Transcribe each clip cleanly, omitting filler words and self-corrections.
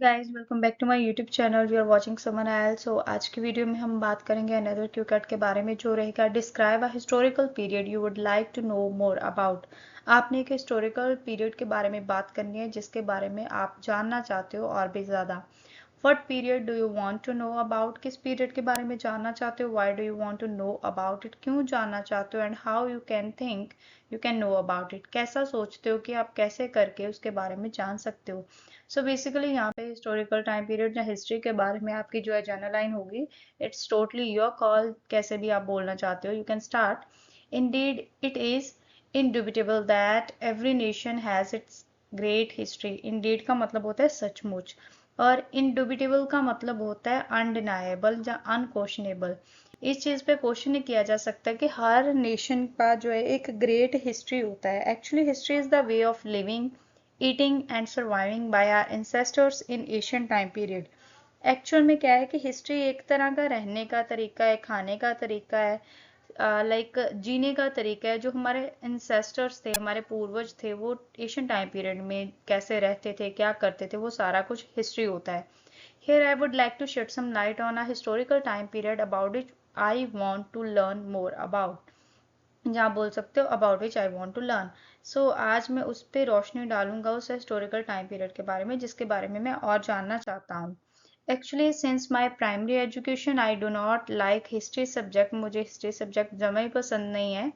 Guys welcome back to my YouTube channel we are watching someone else. So आज की video में हम बात करेंगे अनदर क्यू कट के बारे में, जो रहेगा describe a historical period you would like to know more about. आपने एक हिस्टोरिकल पीरियड के बारे में बात करनी है जिसके बारे में आप जानना चाहते हो और भी ज़्यादा। What period do you want to know about? किस पीरियड के बारे में जानना चाहते हो? Why do you want to know about it? क्यों जानना चाहते हो? And how you can think you can know about it? कैसा सोचते हो कि आप कैसे करके उसके बारे में जान सकते हो? So basically यहाँ पे historical time period या history के बारे में आपकी जो है जनरल लाइन होगी, it's totally your call, कैसे भी आप बोलना चाहते हो, you can start. Indeed, it is indubitable that every nation has its great history. Indeed का मतलब होता है सचमुच, और इंडुबिटेबल का मतलब होता है अनडिनाएबल या अनक्वेश्चनेबल। इस चीज पे क्वेश्चन नहीं किया जा सकता कि हर नेशन का जो है एक ग्रेट हिस्ट्री होता है। Actually history is the way of living, eating and surviving by our ancestors in Asian time period. Actual में क्या है कि हिस्ट्री एक तरह का रहने का तरीका है, खाने का तरीका है, लाइक जीने का तरीका है। जो हमारे इंसेस्टर्स थे, हमारे पूर्वज थे, वो एशियन टाइम पीरियड में कैसे रहते थे, क्या करते थे, वो सारा कुछ हिस्ट्री होता है। Here I would like to shed some light on a historical time period about which I want to learn more about। जहाँ बोल सकते हो about which I want to learn। So आज मैं उस पर रोशनी डालूंगा, उस हिस्टोरिकल टाइम पीरियड के बारे में जिसके बारे में मैं और जानना चाहता हूँ। Actually since my primary education I do not like history subject. मुझे हिस्ट्री सब्जेक्ट जमा ही पसंद नहीं है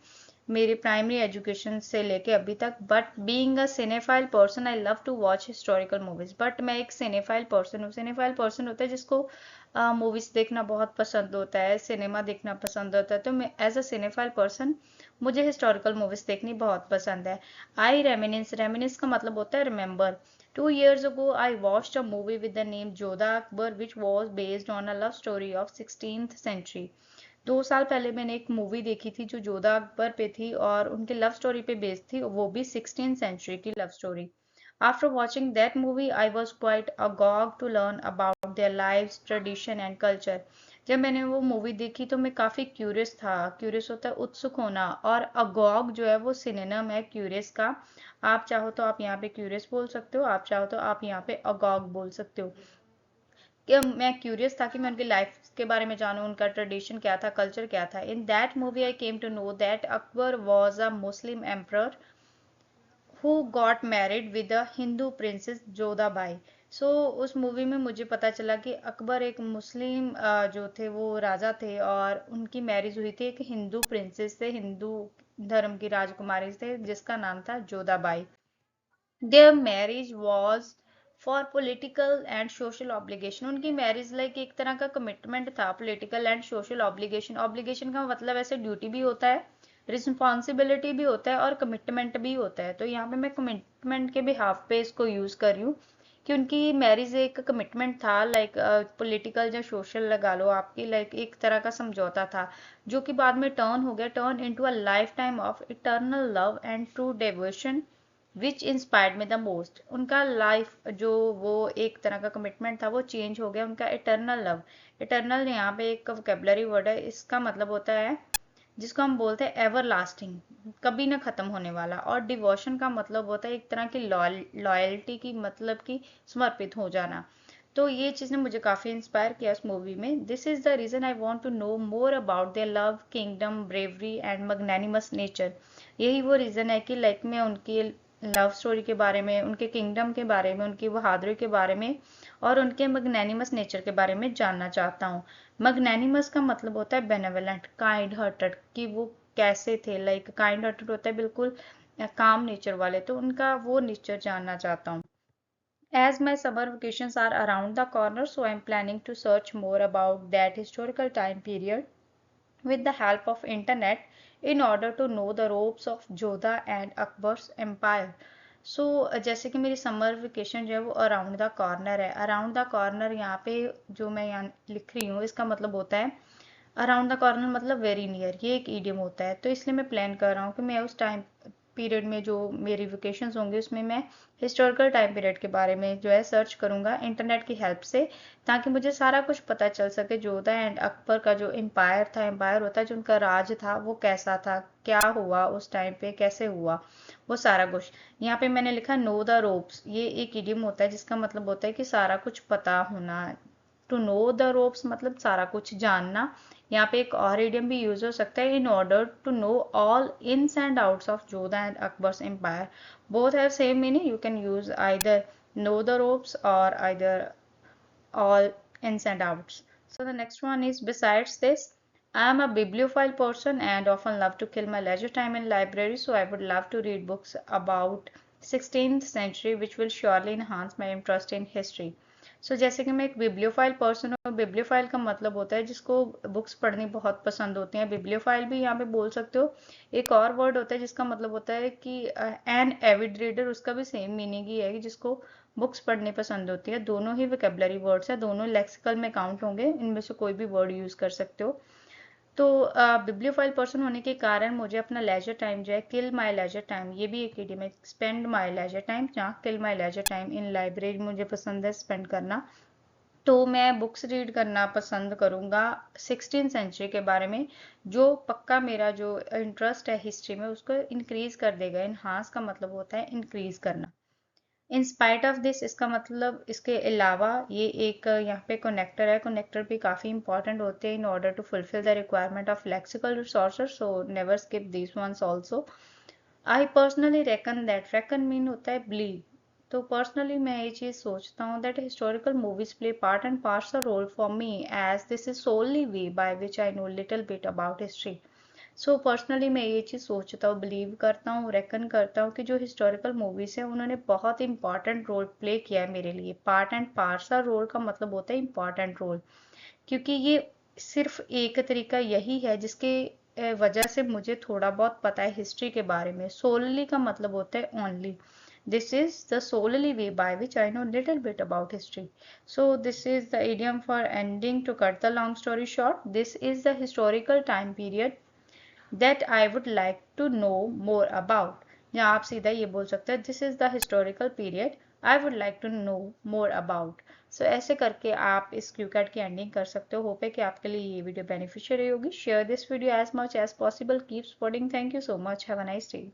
मेरी प्राइमरी एजुकेशन से लेके अभी तक। But being a cinephile person I love to watch historical movies. But मैं एक सिनेफाइल पर्सन हूँ। सिनेफाइल पर्सन होता है जिसको मूवीज देखना बहुत पसंद होता है, सिनेमा देखना पसंद होता है। तो मैं एज अ सिनेफाइल पर्सन मुझे हिस्टोरिकल मूवीज देखनी बहुत पसंद है। आई रेमिनिस, रेमिनिस का मतलब होता है remember. 2 years ago, I watched a movie with the name Jodha Akbar, which was based on a love story of 16th century। 2 साल पहले मैंने एक मूवी देखी थी जो जोधा अकबर पे थी और उनकी लव स्टोरी पे बेस्ड थी, वो भी 16th century की love story. After watching that movie, I was quite agog to learn about their lives, tradition and culture। जब मैंने वो मूवी देखी तो मैं काफी क्यूरियस था। क्यूरियस होता है उत्सुक होना, और अगॉग जो है वो सिनोनिम है क्यूरियस का। आप चाहो तो आप यहाँ पे क्यूरियस बोल सकते हो, आप चाहो तो आप यहाँ पे अगॉग बोल सकते हो। कि मैं क्यूरियस था कि मैं उनकी लाइफ के बारे में जानूं, उनका ट्रेडिशन क्या था, कल्चर क्या था। In that movie I came to know that Akbar was a Muslim emperor who got married with a Hindu princess Jodhabai. So उस मूवी में मुझे पता चला कि अकबर एक मुस्लिम जो थे वो राजा थे, और उनकी मैरिज हुई थी एक हिंदू प्रिंसेस से, हिंदू धर्म की राजकुमारी से जिसका नाम था Jodha Bai. Their marriage was for political and social obligation। उनकी मैरिज लाइक एक तरह का कमिटमेंट था, political and social obligation. Obligation का मतलब ऐसे ड्यूटी भी होता है, रिस्पॉन्सिबिलिटी भी होता है और कमिटमेंट भी होता है। तो यहाँ पे मैं कमिटमेंट के बिहाफ पे इसको यूज कर रही हूँ कि उनकी मैरिज एक कमिटमेंट था, लाइक पॉलिटिकल या सोशल लगा लो आपकी, लाइक एक तरह का समझौता था जो कि बाद में टर्न हो गया, turn into a life time of eternal love and true devotion which inspired me the most. उनका लाइफ जो वो एक तरह का कमिटमेंट था वो चेंज हो गया, उनका इटर्नल लव। इटर्नल यहाँ पे एक वोकेबलरी वर्ड है, इसका मतलब होता है जिसको हम बोलते हैं एवर लास्टिंग, कभी ना खत्म होने वाला। और डिवोशन का मतलब होता है एक तरह की लॉयल्टी की, मतलब कि समर्पित हो जाना। तो ये चीज़ ने मुझे काफ़ी इंस्पायर किया उस मूवी में। This is the reason I want to know more about their love, kingdom, bravery and magnanimous nature. यही वो रीज़न है कि लाइक मैं उनकी लव स्टोरी के बारे में, उनके किंगडम के बारे में, उनकी बहादुरी के बारे में और उनके मैग्नेनिमस नेचर के बारे में जानना चाहता हूँ। मैग्नेनिमस का मतलब होता है बेनेवलेंट, काइंड हार्टेड, कि वो कैसे थे, लाइक काइंड हार्टेड होता है बिल्कुल काम नेचर वाले, तो उनका वो नेचर जानना चाहता हूँ। As my summer vacations are around the corner, so I am planning to search more about that historical time period with the help of internet in order to know the ropes of Jodha and Akbar's empire। So जैसे कि मेरी summer vacation जो है वो around the corner है। Around the corner यहाँ पे जो मैं यहाँ लिख रही हूँ इसका मतलब होता है अराउंड द कॉर्नर मतलब वेरी नियर, ये एक ईडियम होता है। तो इसलिए मैं प्लान कर रहा हूँ कि मैं उस टाइम पीरियड में जो मेरी वेकेशंस होंगे उसमें मैं हिस्टोरिकल टाइम पीरियड के बारे में जो है सर्च करूंगा इंटरनेट की हेल्प से, ताकि मुझे सारा कुछ पता चल सके। जोधा एंड अकबर का जो एम्पायर था, एम्पायर होता है जो उनका राज था, वो कैसा था, क्या हुआ उस टाइम पे, कैसे हुआ, वो सारा कुछ। यहाँ पे मैंने लिखा नो द रोप्स, ये एक इडियम होता है जिसका मतलब होता है कि सारा कुछ पता होना। टू नो द रोप्स मतलब सारा कुछ जानना। यहाँ पे एक और इडियम भी यूज हो सकता है, in order to know all ins and outs of Jodha and Akbar's empire. Both have same meaning, you can use either know the ropes or either all ins and outs. So the next one is, besides this, I am a bibliophile person and often love to kill my leisure time in library, so I would love to read books about 16th century which will surely enhance my interest in history. जैसे कि मैं एक bibliophile person हूँ। Bibliophile का मतलब होता है जिसको बुक्स पढ़नी बहुत पसंद होती हैं। बिब्लियोफाइल भी यहाँ पे बोल सकते हो। एक और वर्ड होता है जिसका मतलब होता है कि एन एविड रीडर, उसका भी सेम मीनिंग ही है कि जिसको बुक्स पढ़नी पसंद होती है। दोनों ही वोकेबलरी वर्ड्स है, दोनों लेक्सिकल में काउंट होंगे, इनमें से कोई भी वर्ड यूज कर सकते हो। तो बिब्लियोफाइल पर्सन होने के कारण मुझे अपना लेजर टाइम जो है, किल माय लेजर टाइम, ये भी एक इडियम है, स्पेंड माय लेजर टाइम, जहाँ kill my leisure time in library मुझे पसंद है स्पेंड करना। तो मैं बुक्स रीड करना पसंद करूँगा 16 सेंचुरी के बारे में, जो पक्का मेरा जो इंटरेस्ट है हिस्ट्री में उसको इंक्रीज कर देगा। इन्हांस का मतलब होता है इंक्रीज करना। इन स्पाइट ऑफ दिस, इसका मतलब इसके अलावा, ये एक यहाँ पे कनेक्टर है। कनेक्टर भी काफ़ी इंपॉर्टेंट होते हैं in order to fulfil the requirement of lexical resources, so never skip this ones also. I personally reckon that, reckon mean होता है बिलीव। तो पर्सनली मैं ये चीज़ सोचता हूँ that historical movies play part and parcel role for me, as this is only way by which I know little bit about history. So personally मैं ये चीज़ सोचता हूँ, बिलीव करता हूँ, रेकन करता हूँ कि जो हिस्टोरिकल मूवीज़ हैं उन्होंने बहुत इंपॉर्टेंट रोल प्ले किया है मेरे लिए। पार्ट एंड पार्सल रोल का मतलब होता है इंपॉर्टेंट रोल, क्योंकि ये सिर्फ एक तरीका यही है जिसके वजह से मुझे थोड़ा बहुत पता है हिस्ट्री के बारे में। सोलली का मतलब होता है only. This is the solely way by which I know little bit about history. So this is the idiom for ending. To cut the long story short, this is the historical time period that I would like to know more about. या आप सीधा ये बोल सकते हैं, this is the historical period I would like to know more about. So ऐसे करके आप इस क्यूकैट की एंडिंग कर सकते हो। होप है कि आपके लिए ये वीडियो बेनिफिशियल होगी। Share this video as much as possible, keep supporting, thank you so much, have a nice day.